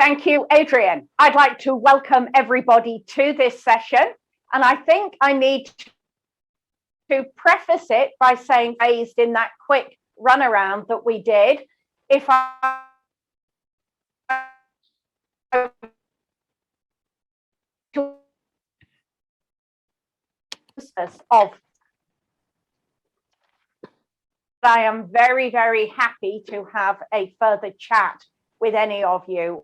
Thank you, Adrian. I'd like to welcome everybody to this session. And I think I need to preface it by saying, based in that quick runaround that we did, if I I am very, very happy to have a further chat with any of you.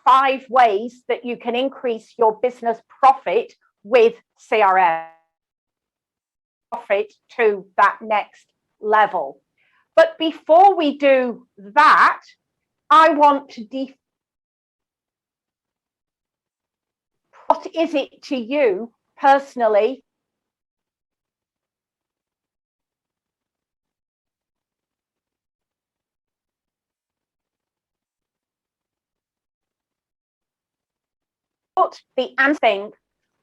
Five ways that you can increase your business profit with CRM. Profit to that next level. But before we do that, I want to define what is it to you personally what the answer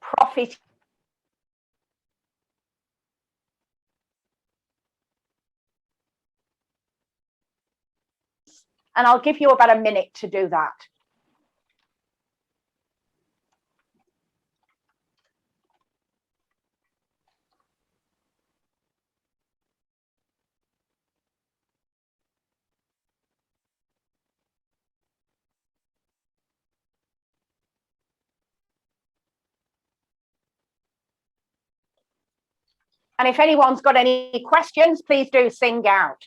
profit and I'll give you about a minute to do that. And if anyone's got any questions, please do sing out.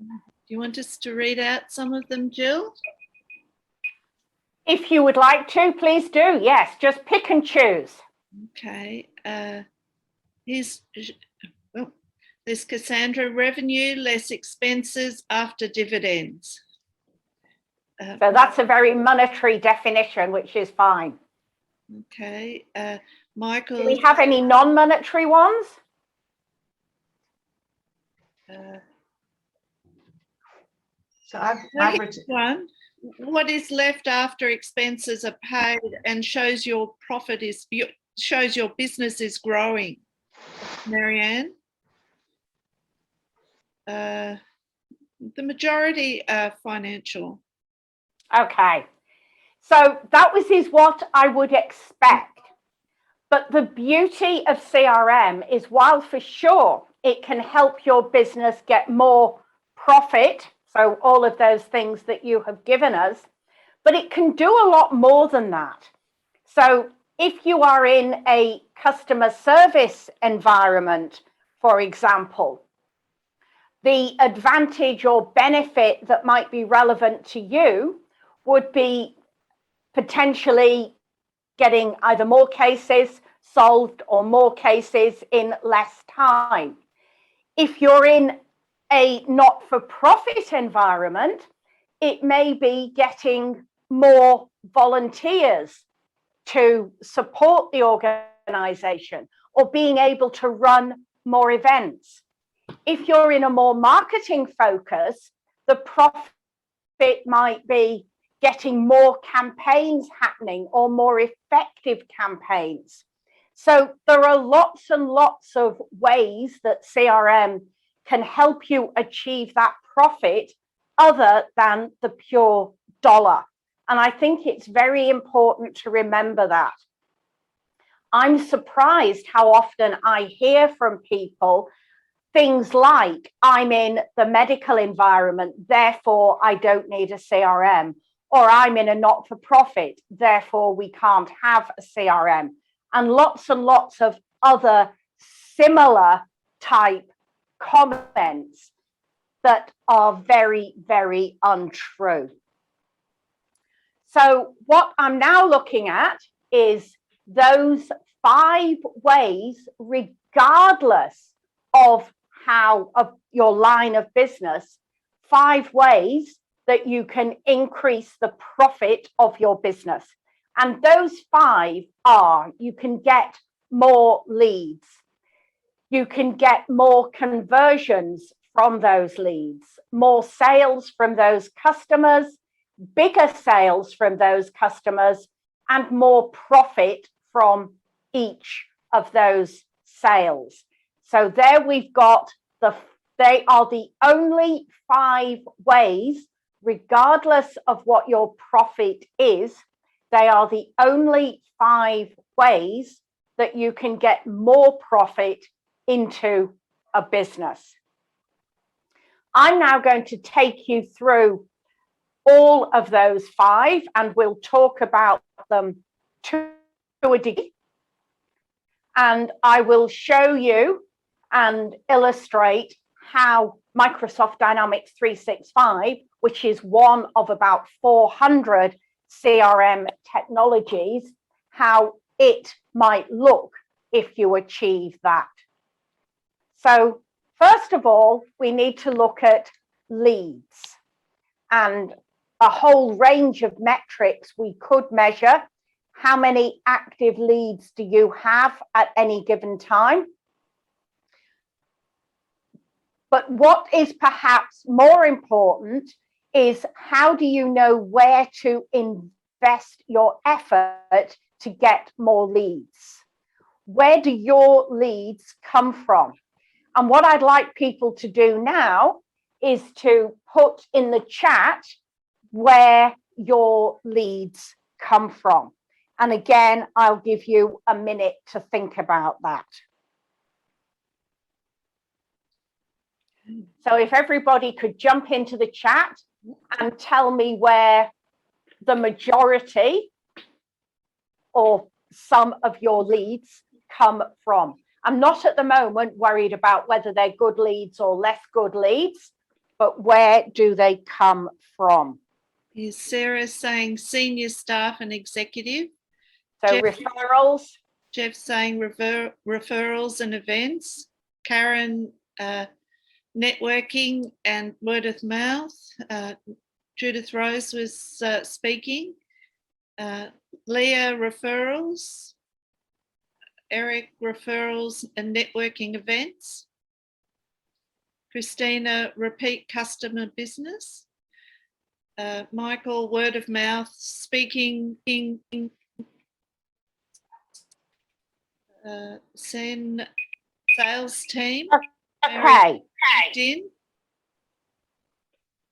Do you want us to read out some of them, Gill? If you would like to, please do. Yes, just pick and choose. Okay. There's Cassandra, revenue less expenses after dividends. So that's a very monetary definition, which is fine. Okay. Michael. Do we have any non-monetary ones? So I've written one. What is left after expenses are paid and shows your profit is shows your business is growing? Marianne. The majority are financial. Okay, so that is what I would expect. But the beauty of CRM is, while for sure it can help your business get more profit, so all of those things that you have given us, but it can do a lot more than that. So if you are in a customer service environment, for example, the advantage or benefit that might be relevant to you would be potentially getting either more cases solved or more cases in less time. If you're in a not-for-profit environment, it may be getting more volunteers to support the organization or being able to run more events. If you're in a more marketing focus, the profit might be getting more campaigns happening or more effective campaigns. So there are lots and lots of ways that CRM can help you achieve that profit other than the pure dollar. And I think it's very important to remember that. I'm surprised how often I hear from people things like, I'm in the medical environment, therefore I don't need a CRM. or I'm in a not-for-profit, therefore we can't have a CRM, and lots of other similar type comments that are very, very untrue. So what I'm now looking at is those 5 ways, regardless of your line of business, 5 ways that you can increase the profit of your business. And those 5 are: you can get more leads, you can get more conversions from those leads, more sales from those customers, bigger sales from those customers, and more profit from each of those sales. So there we've got they are the only 5 ways, regardless of what your profit is, they are the only 5 ways that you can get more profit into a business. I'm now going to take you through all of those 5, and we'll talk about them to a degree. And I will show you and illustrate how Microsoft Dynamics 365, which is one of about 400 CRM technologies, how it might look if you achieve that. So first of all, we need to look at leads and a whole range of metrics we could measure. How many active leads do you have at any given time? But what is perhaps more important is, how do you know where to invest your effort to get more leads? Where do your leads come from? And what I'd like people to do now is to put in the chat where your leads come from. And again, I'll give you a minute to think about that. So if everybody could jump into the chat and tell me where the majority or some of your leads come from. I'm not at the moment worried about whether they're good leads or less good leads, but where do they come from? Is Sarah saying senior staff and executive? So referrals. Jeff's saying referrals and events. Karen, networking and word of mouth. Judith Rose was speaking. Leah, referrals. Eric, referrals and networking events. Christina, repeat customer business. Michael, word of mouth, speaking. Sen, sales team. Okay. LinkedIn.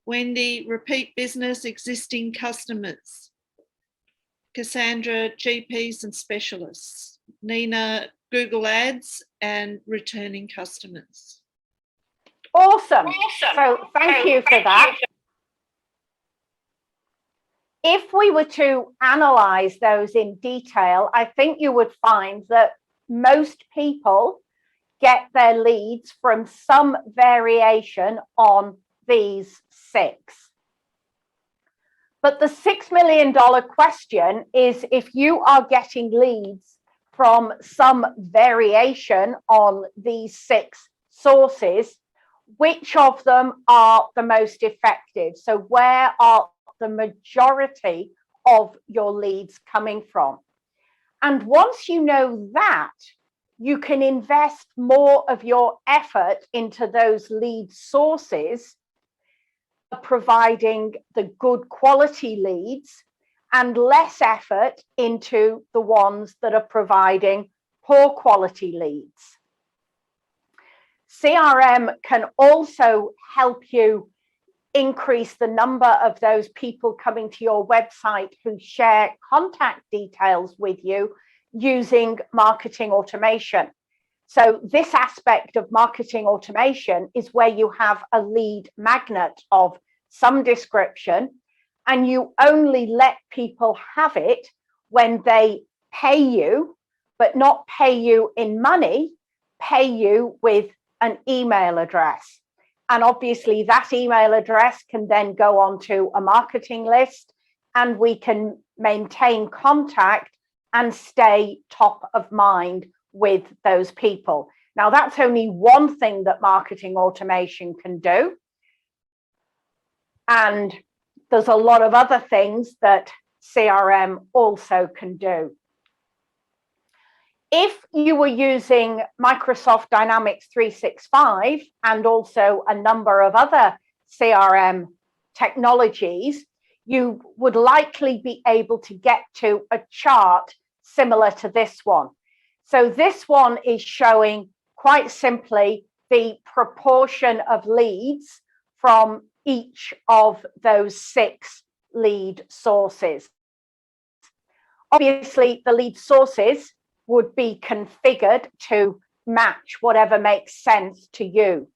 Wendy, repeat business, existing customers. Cassandra, GPs and specialists. Nina, Google Ads and returning customers. Awesome. So thank you for that. If we were to analyze those in detail, I think you would find that most people get their leads from some variation on these 6. But the $6 million question is, if you are getting leads from some variation on these 6 sources, which of them are the most effective? So where are the majority of your leads coming from? And once you know that, you can invest more of your effort into those lead sources, providing the good quality leads, and less effort into the ones that are providing poor quality leads. CRM can also help you increase the number of those people coming to your website who share contact details with you using marketing automation. So this aspect of marketing automation is where you have a lead magnet of some description, and you only let people have it when they pay you, but not pay you in money, pay you with an email address. And obviously that email address can then go onto a marketing list, and we can maintain contact and stay top of mind with those people. Now, that's only one thing that marketing automation can do. And there's a lot of other things that CRM also can do. If you were using Microsoft Dynamics 365 and also a number of other CRM technologies, you would likely be able to get to a chart similar to this one. So this one is showing quite simply the proportion of leads from each of those 6 lead sources. Obviously, the lead sources would be configured to match whatever makes sense to you.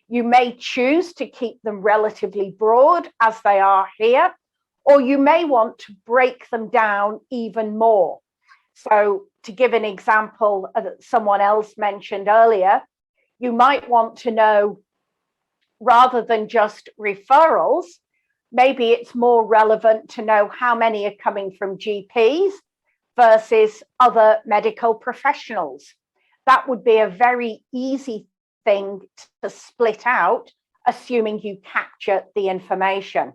You may choose to keep them relatively broad as they are here, or you may want to break them down even more. So to give an example that someone else mentioned earlier, you might want to know, rather than just referrals, maybe it's more relevant to know how many are coming from GPs versus other medical professionals. That would be a very easy thing to split out, assuming you capture the information.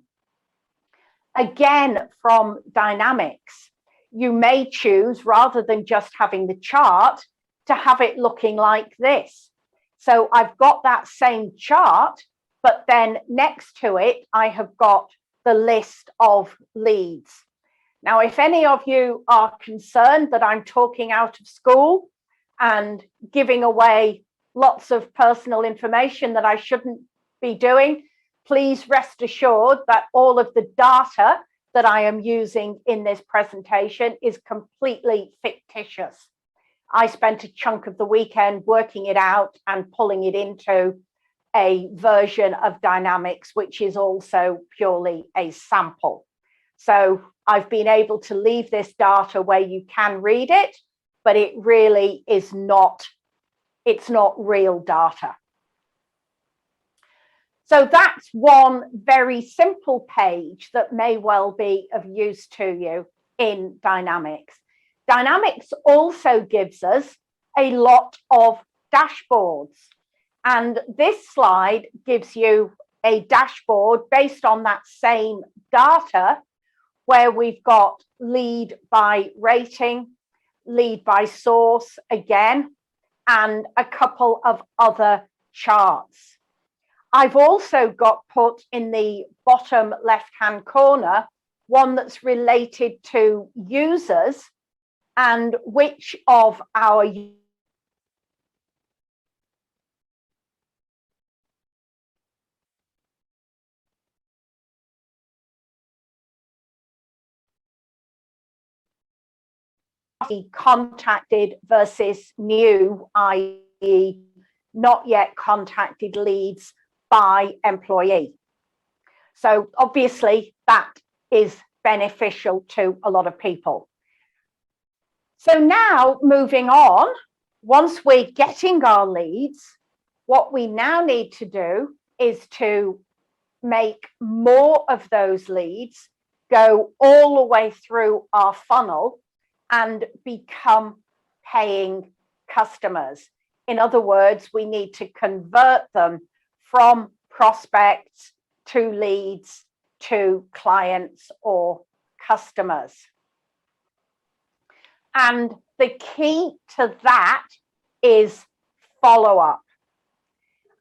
Again, from Dynamics, you may choose, rather than just having the chart, to have it looking like this. So I've got that same chart, but then next to it, I have got the list of leads. Now, if any of you are concerned that I'm talking out of school and giving away lots of personal information that I shouldn't be doing, please rest assured that all of the data that I am using in this presentation is completely fictitious. I spent a chunk of the weekend working it out and pulling it into a version of Dynamics, which is also purely a sample. So I've been able to leave this data where you can read it, but it really is not, it's not real data. So that's one very simple page that may well be of use to you in Dynamics. Dynamics also gives us a lot of dashboards. And this slide gives you a dashboard based on that same data, where we've got lead by rating, lead by source again, and a couple of other charts. I've also got put in the bottom left-hand corner one that's related to users and which of our contacted versus new, i.e. not yet contacted leads by employee. So obviously that is beneficial to a lot of people. So now moving on, once we're getting our leads, what we now need to do is to make more of those leads go all the way through our funnel and become paying customers. In other words, we need to convert them from prospects to leads to clients or customers. And the key to that is follow-up.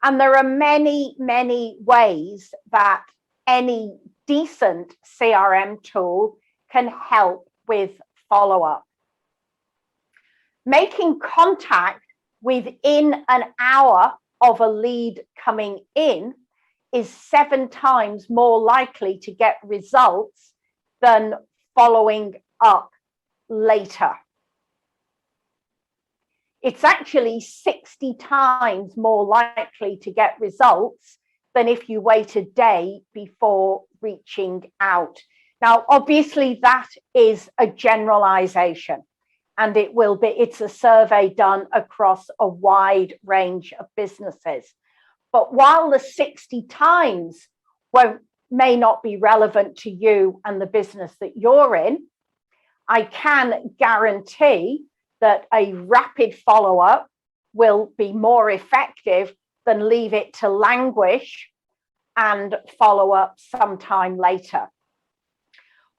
And there are many, many ways that any decent CRM tool can help with follow-up. Making contact within an hour of a lead coming in is 7 times more likely to get results than following up later. It's actually 60 times more likely to get results than if you wait a day before reaching out. Now, obviously, that is a generalization, and it's a survey done across a wide range of businesses. But while the 60 times may not be relevant to you and the business that you're in, I can guarantee that a rapid follow-up will be more effective than leave it to languish and follow up sometime later.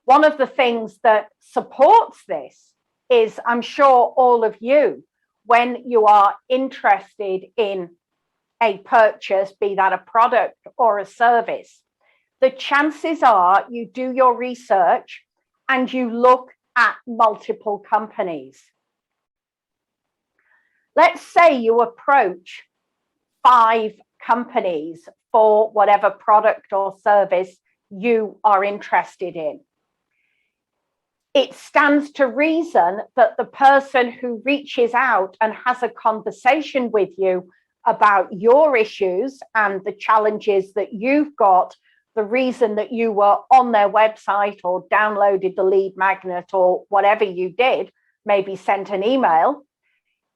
One of the things that supports this is, I'm sure all of you, when you are interested in a purchase, be that a product or a service, the chances are you do your research and you look at multiple companies. Let's say you approach 5 companies for whatever product or service you are interested in. It stands to reason that the person who reaches out and has a conversation with you about your issues and the challenges that you've got, the reason that you were on their website or downloaded the lead magnet or whatever you did, maybe sent an email,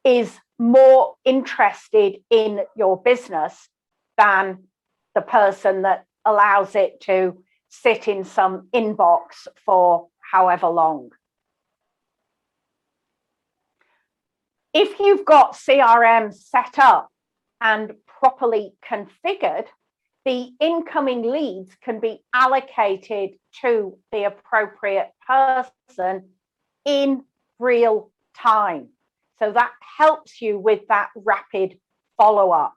is more interested in your business than the person that allows it to sit in some inbox for however long. If you've got CRM set up and properly configured, the incoming leads can be allocated to the appropriate person in real time. So that helps you with that rapid follow-up.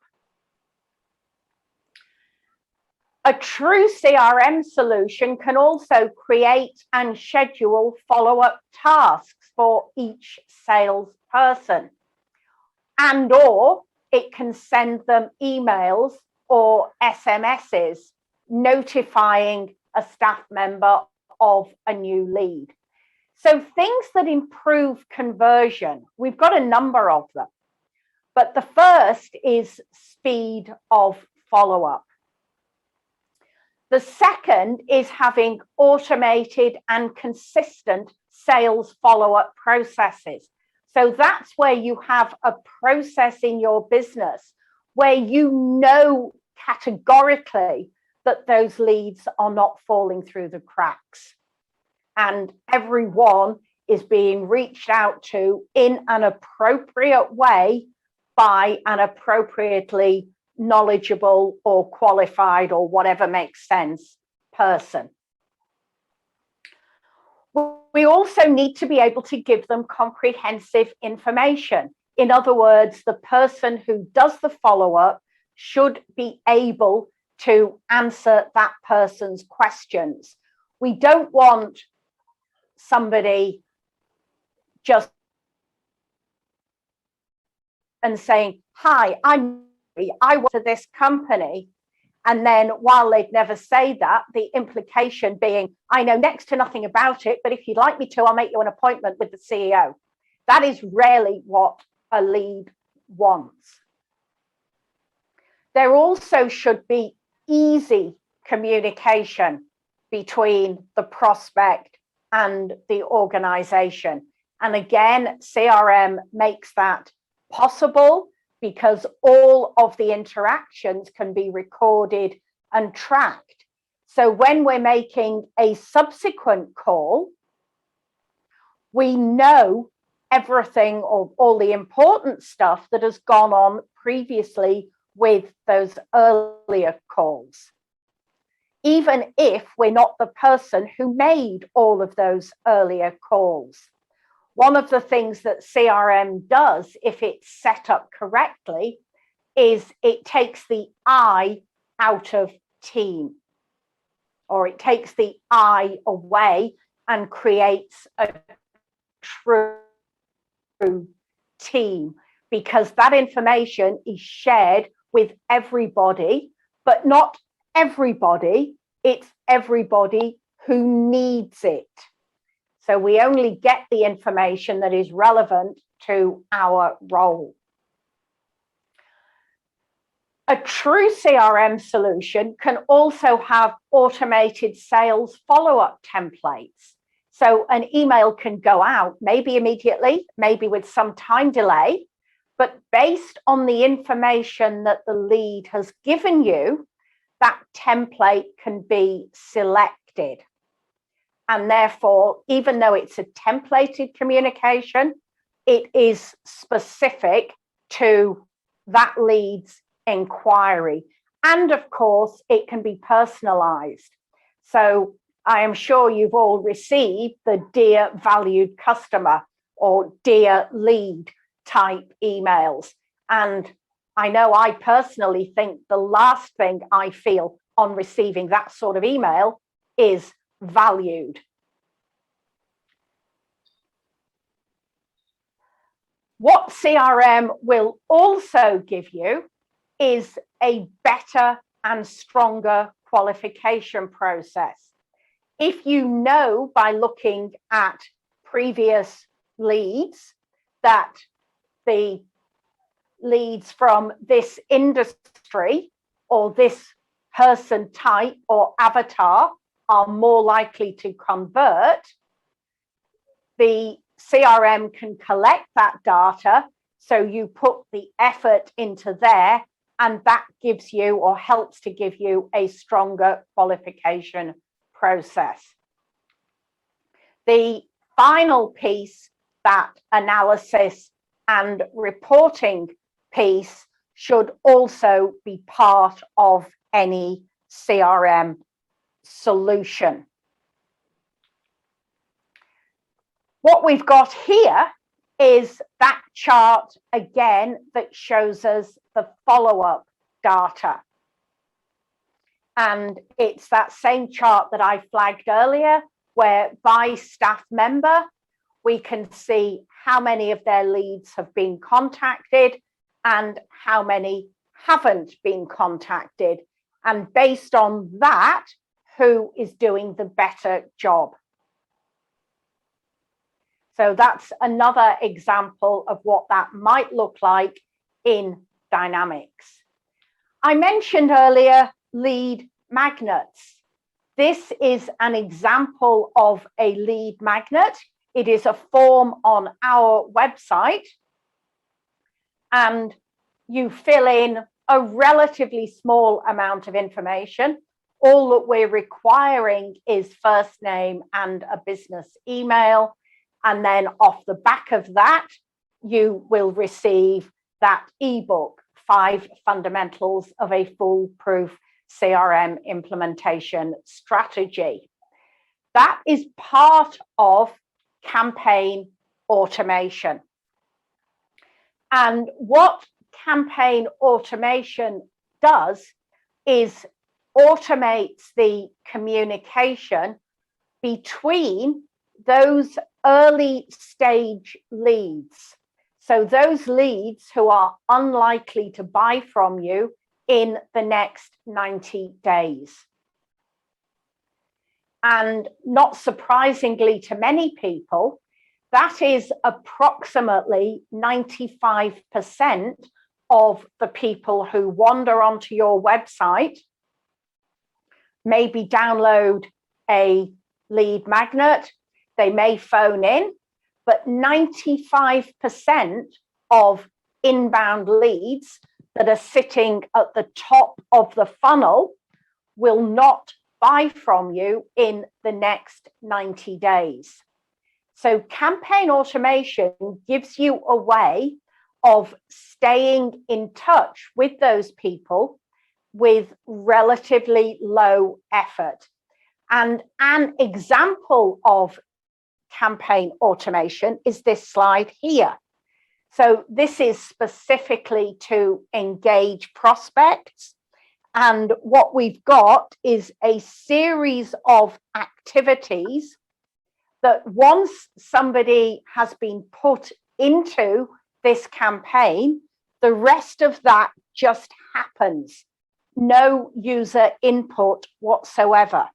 A true CRM solution can also create and schedule follow-up tasks for each salesperson, and/or it can send them emails or SMSs notifying a staff member of a new lead. So things that improve conversion, we've got a number of them, but the first is speed of follow-up. The second is having automated and consistent sales follow-up processes. So that's where you have a process in your business where you know categorically that those leads are not falling through the cracks, and everyone is being reached out to in an appropriate way by an appropriately knowledgeable or qualified or whatever makes sense person. We also need to be able to give them comprehensive information. In other words, the person who does the follow-up should be able to answer that person's questions. We don't want somebody just and saying, hi, I work for this company. And then while they'd never say that, the implication being, I know next to nothing about it, but if you'd like me to, I'll make you an appointment with the CEO. That is rarely what a lead wants. There also should be easy communication between the prospect and the organization. And again, CRM makes that possible because all of the interactions can be recorded and tracked. So when we're making a subsequent call, we know everything or all the important stuff that has gone on previously with those earlier calls, even if we're not the person who made all of those earlier calls. One of the things that CRM does, if it's set up correctly, is it takes the I out of team, or it takes the I away and creates a true team, because that information is shared with everybody, but not everybody, it's everybody who needs it. So we only get the information that is relevant to our role. A true CRM solution can also have automated sales follow-up templates. So an email can go out, maybe immediately, maybe with some time delay, but based on the information that the lead has given you, that template can be selected. And therefore, even though it's a templated communication, it is specific to that lead's inquiry. And of course, it can be personalized. So I am sure you've all received the dear valued customer or dear lead type emails. And I know I personally think the last thing I feel on receiving that sort of email is valued. What CRM will also give you is a better and stronger qualification process. If you know by looking at previous leads that the leads from this industry or this person type or avatar are more likely to convert, the CRM can collect that data, so you put the effort into there, and that gives you or helps to give you a stronger qualification process. The final piece, that analysis and reporting piece, should also be part of any CRM solution. What we've got here is that chart again that shows us the follow-up data. And it's that same chart that I flagged earlier, where by staff member, we can see how many of their leads have been contacted and how many haven't been contacted. And based on that, who is doing the better job. So that's another example of what that might look like in Dynamics. I mentioned earlier lead magnets. This is an example of a lead magnet. It is a form on our website, and you fill in a relatively small amount of information. All that we're requiring is first name and a business email. And then off the back of that, you will receive that ebook, 5 Fundamentals of a Foolproof CRM Implementation Strategy. That is part of campaign automation. And what campaign automation does is automates the communication between those early stage leads. So those leads who are unlikely to buy from you in the next 90 days. And not surprisingly to many people, that is approximately 95% of the people who wander onto your website, maybe download a lead magnet, they may phone in, but 95% of inbound leads that are sitting at the top of the funnel will not buy from you in the next 90 days. So campaign automation gives you a way of staying in touch with those people with relatively low effort. And an example of campaign automation is this slide here. So this is specifically to engage prospects. And what we've got is a series of activities that once somebody has been put into this campaign, the rest of that just happens. No user input whatsoever.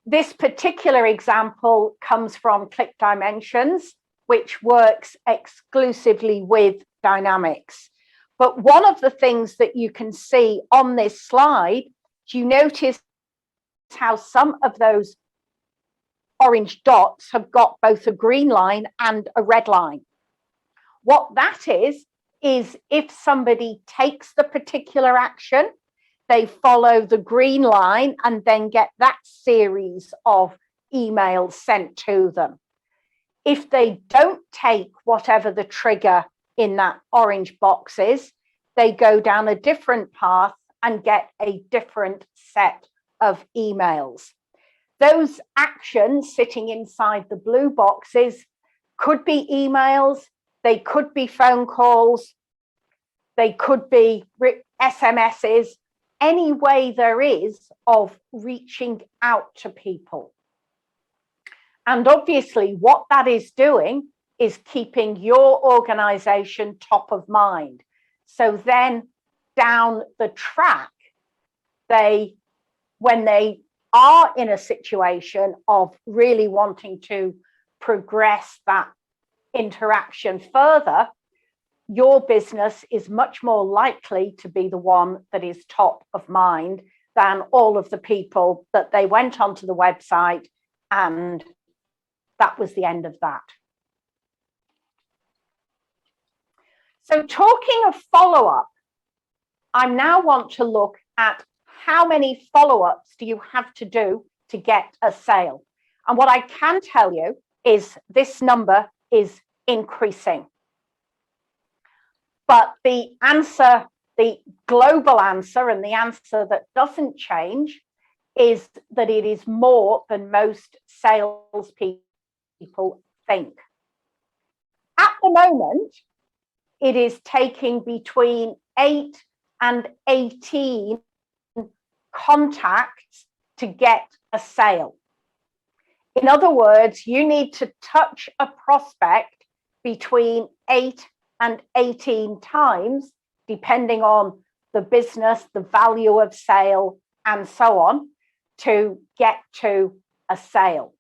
This particular example comes from Click Dimensions, which works exclusively with Dynamics. But one of the things that you can see on this slide, do you notice how some of those orange dots have got both a green line and a red line? What that is if somebody takes the particular action, they follow the green line and then get that series of emails sent to them. If they don't take whatever the trigger in that orange box is, they go down a different path and get a different set of emails. Those actions sitting inside the blue boxes could be emails, they could be phone calls, they could be SMSs, any way there is of reaching out to people. And obviously what that is doing is keeping your organization top of mind. So then down the track, when they are in a situation of really wanting to progress that interaction further, your business is much more likely to be the one that is top of mind than all of the people that they went onto the website and that was the end of that. So talking of follow-up, I now want to look at how many follow-ups do you have to do to get a sale. And what I can tell you is this number is increasing. But the answer, the global answer, and the answer that doesn't change is that it is more than most salespeople think. At the moment, it is taking between 8 and 18 contacts to get a sale. In other words, you need to touch a prospect between 8 and 18 times, depending on the business, the value of sale, and so on, to get to a sale.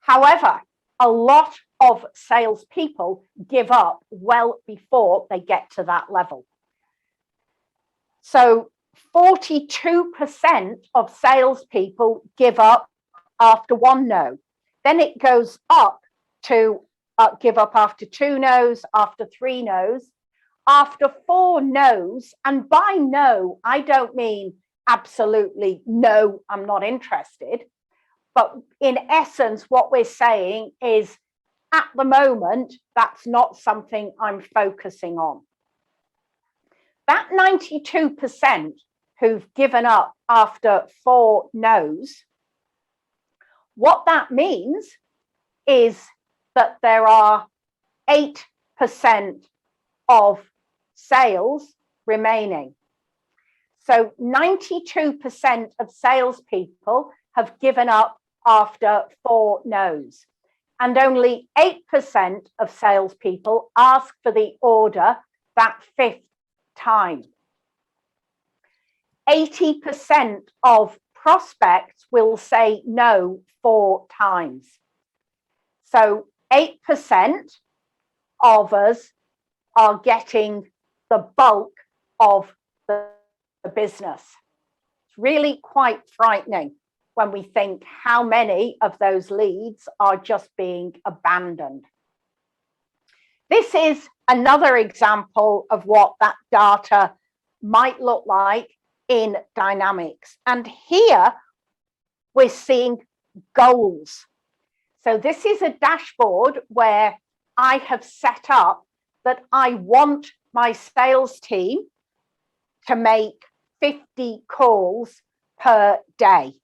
However, a lot of salespeople give up well before they get to that level. So 42% of salespeople give up after 1 no. Then it goes up to give up after 2 no's, after 3 no's, after 4 no's. And by no, I don't mean absolutely no, I'm not interested. But in essence, what we're saying is at the moment, that's not something I'm focusing on. That 92% who've given up after 4 no's, what that means is that there are 8% of sales remaining. So 92% of salespeople have given up after 4 no's, and only 8% of salespeople ask for the order that 5th time. 80% of prospects will say no 4 times. So 8% of us are getting the bulk of the business. It's really quite frightening when we think how many of those leads are just being abandoned. This is another example of what that data might look like in Dynamics. And here we're seeing goals. So this is a dashboard where I have set up that I want my sales team to make 50 calls per day.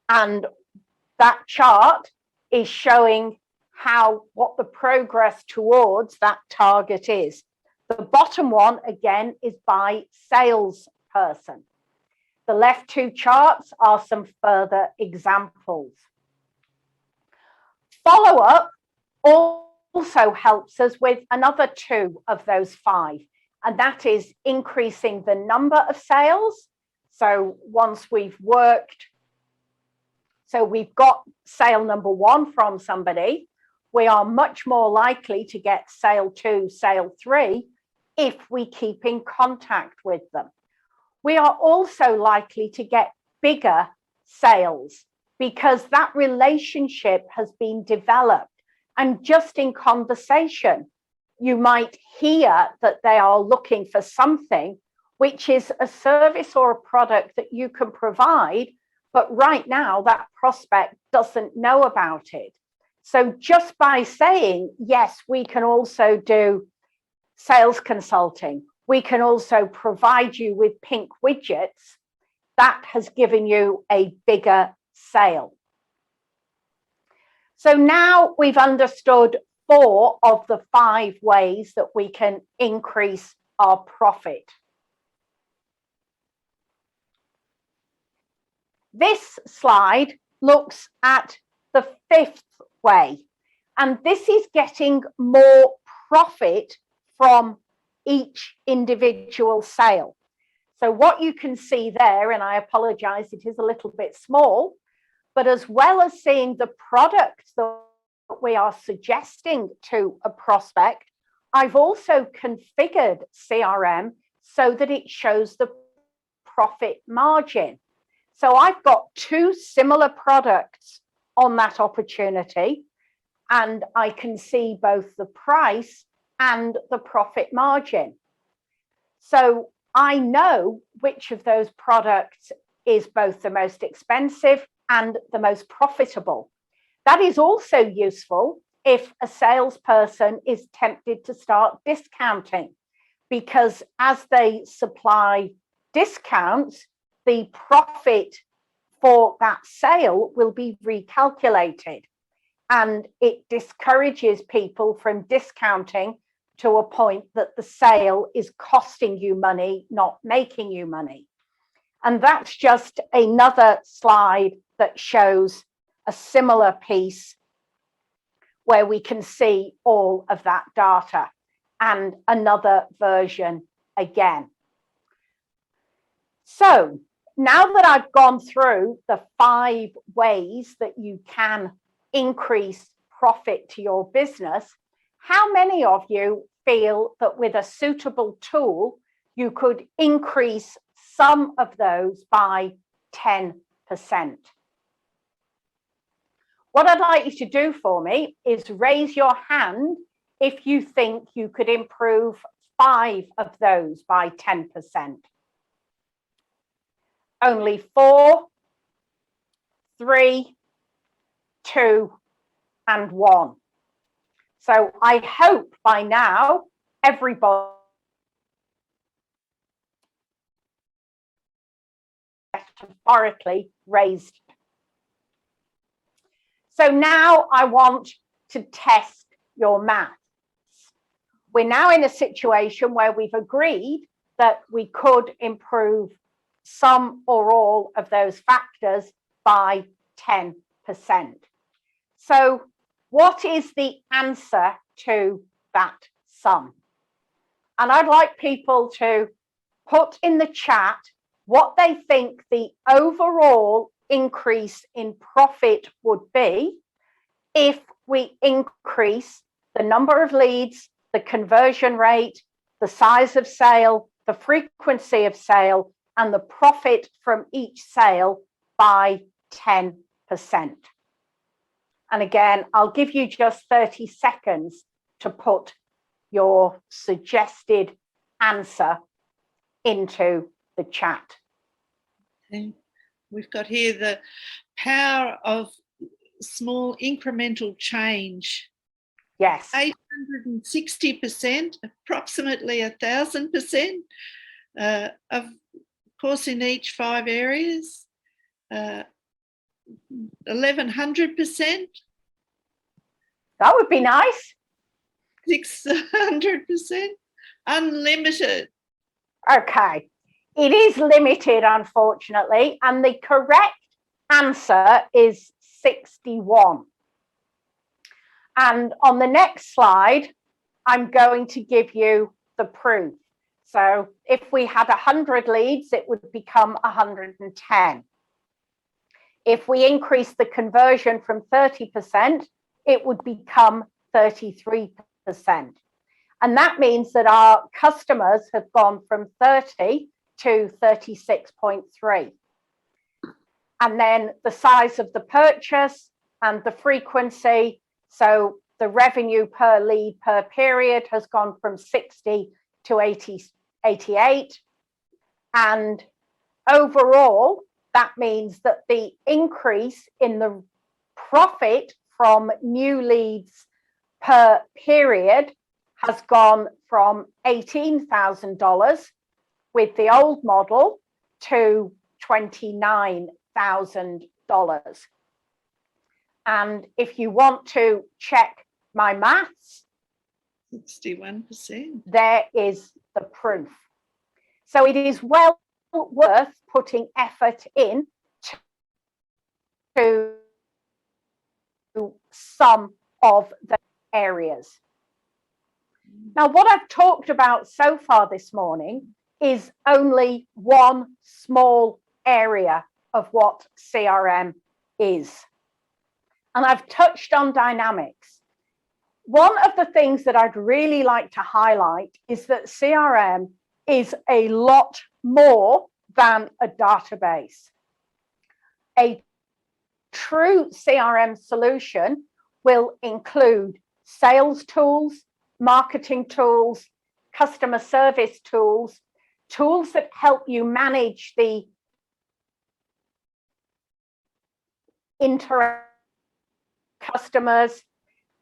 And that chart is showing what the progress towards that target is. The bottom one, again, is by salesperson. The left 2 charts are some further examples. Follow-up also helps us with another 2 of those 5, and that is increasing the number of sales. So once we've worked, so we've got sale number 1 from somebody, we are much more likely to get sale 2, sale 3 if we keep in contact with them. We are also likely to get bigger sales because that relationship has been developed. And just in conversation, you might hear that they are looking for something, which is a service or a product that you can provide, but right now that prospect doesn't know about it. So just by saying, yes, we can also do sales consulting, we can also provide you with pink widgets, that has given you a bigger sale. So now we've understood 4 of the 5 ways that we can increase our profit. This slide looks at the 5th way, and this is getting more profit from each individual sale. So what you can see there, and I apologize, it is a little bit small, but as well as seeing the products that we are suggesting to a prospect, I've also configured CRM so that it shows the profit margin. So I've got 2 similar products on that opportunity, and I can see both the price and the profit margin. So I know which of those products is both the most expensive and the most profitable. That is also useful if a salesperson is tempted to start discounting, because as they supply discounts, the profit for that sale will be recalculated, and it discourages people from discounting to a point that the sale is costing you money, not making you money. And that's just another slide that shows a similar piece where we can see all of that data, and another version again. So now that I've gone through the 5 ways that you can increase profit to your business, how many of you feel that with a suitable tool, you could increase some of those by 10%? What I'd like you to do for me is raise your hand if you think you could improve 5 of those by 10%. Only 4, 3, 2, and 1. So I hope by now everybody metaphorically raised. So now I want to test your maths. We're now in a situation where we've agreed that we could improve some or all of those factors by 10%. So what is the answer to that sum? And I'd like people to put in the chat what they think the overall increase in profit would be if we increase the number of leads, the conversion rate, the size of sale, the frequency of sale, and the profit from each sale by 10%. And again, I'll give you just 30 seconds to put your suggested answer into the chat. Okay. We've got here the power of small incremental change. Yes. 860%, approximately 1,000%, of course in each 5 areas. 1,100%. That would be nice. 600%. Unlimited. Okay. It is limited, unfortunately, and the correct answer is 61. And on the next slide, I'm going to give you the proof. So if we had 100 leads, it would become 110. If we increase the conversion from 30%, it would become 33%. And that means that our customers have gone from 30 to 36.3. And then the size of the purchase and the frequency. So the revenue per lead per period has gone from 60 to 88. And overall, that means that the increase in the profit from new leads per period has gone from $18,000 with the old model to $29,000. And if you want to check my maths, 61%. there is the proof. So it is well worth putting effort in to some of the areas. Now, what I've talked about so far this morning is only one small area of what CRM is. And I've touched on dynamics. One of the things that I'd really like to highlight is that CRM is a lot more than a database. A true CRM solution will include sales tools, marketing tools, customer service tools, tools that help you manage the customers,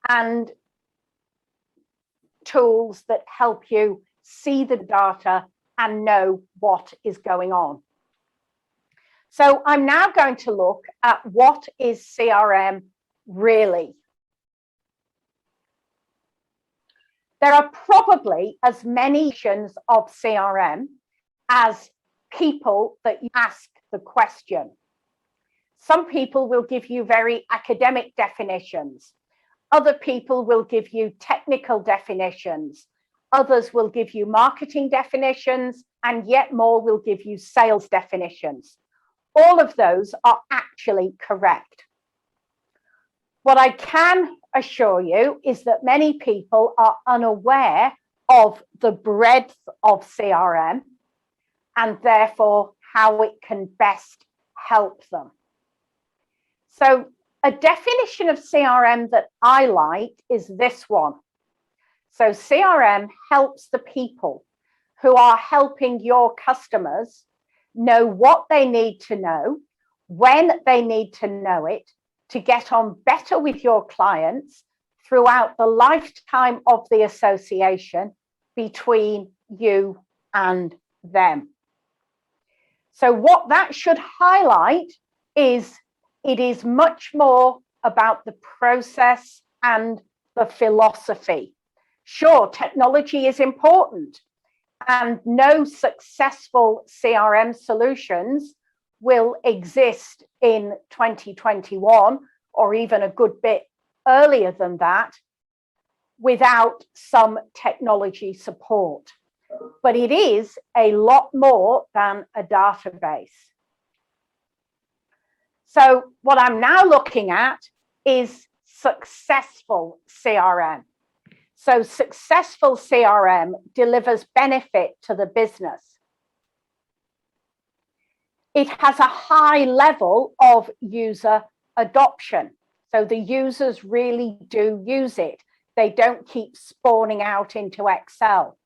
and tools that help you see the data and know what is going on. So I'm now going to look at what is CRM really. There are probably as many versions of CRM as people that you ask the question. Some people will give you very academic definitions. Other people will give you technical definitions. Others will give you marketing definitions, and yet more will give you sales definitions. All of those are actually correct. What I can assure you is that many people are unaware of the breadth of CRM and therefore how it can best help them. So a definition of CRM that I like is this one. So CRM helps the people who are helping your customers know what they need to know, when they need to know it, to get on better with your clients throughout the lifetime of the association between you and them. So what that should highlight is it is much more about the process and the philosophy. Sure, technology is important, and no successful CRM solutions will exist in 2021 or even a good bit earlier than that without some technology support. But it is a lot more than a database. So what I'm now looking at is successful CRM. So successful CRM delivers benefit to the business. It has a high level of user adoption. So the users really do use it. They don't keep spawning out into Excel.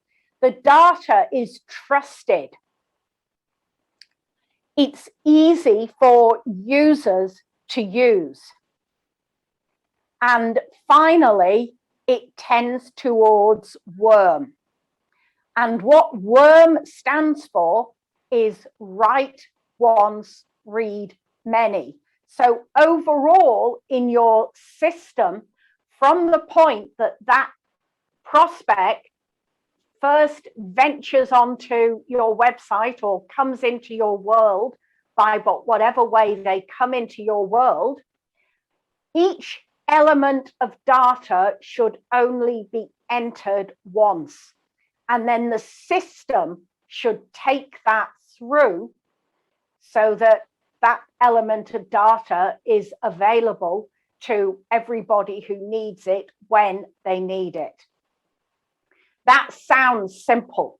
The data is trusted. It's easy for users to use. And finally, it tends towards WORM. And what WORM stands for is write once, read many. So overall in your system, from the point that that prospect first ventures onto your website or comes into your world by whatever way they come into your world, each element of data should only be entered once. And then the system should take that through so that that element of data is available to everybody who needs it when they need it. That sounds simple,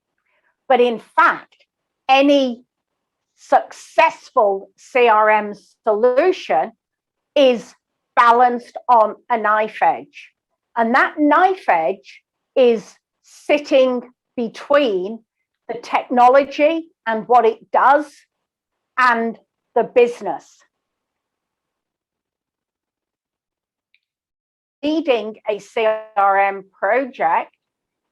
but in fact, any successful CRM solution is balanced on a knife edge. And that knife edge is sitting between the technology and what it does and the business. Leading a CRM project,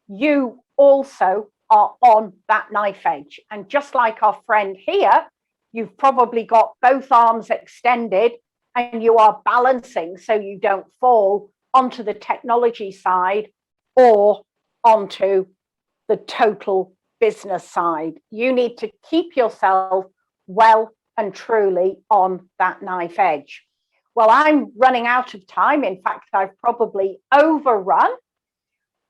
you also are on that knife edge. And just like our friend here, you've probably got both arms extended and you are balancing so you don't fall onto the technology side or onto the total business side. You need to keep yourself well and truly on that knife edge. Well, I'm running out of time. In fact, I've probably overrun,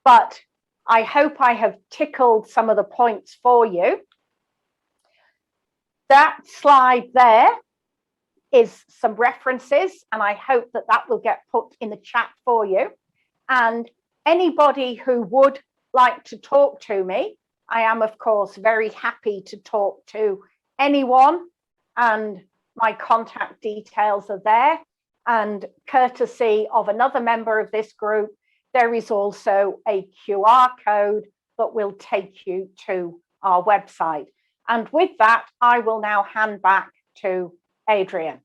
but I hope I have tickled some of the points for you. That slide there is some references, and I hope that that will get put in the chat for you. And anybody who would like to talk to me, I am, of course, very happy to talk to anyone, and my contact details are there. And courtesy of another member of this group, there is also a QR code that will take you to our website. And with that, I will now hand back to Adrian.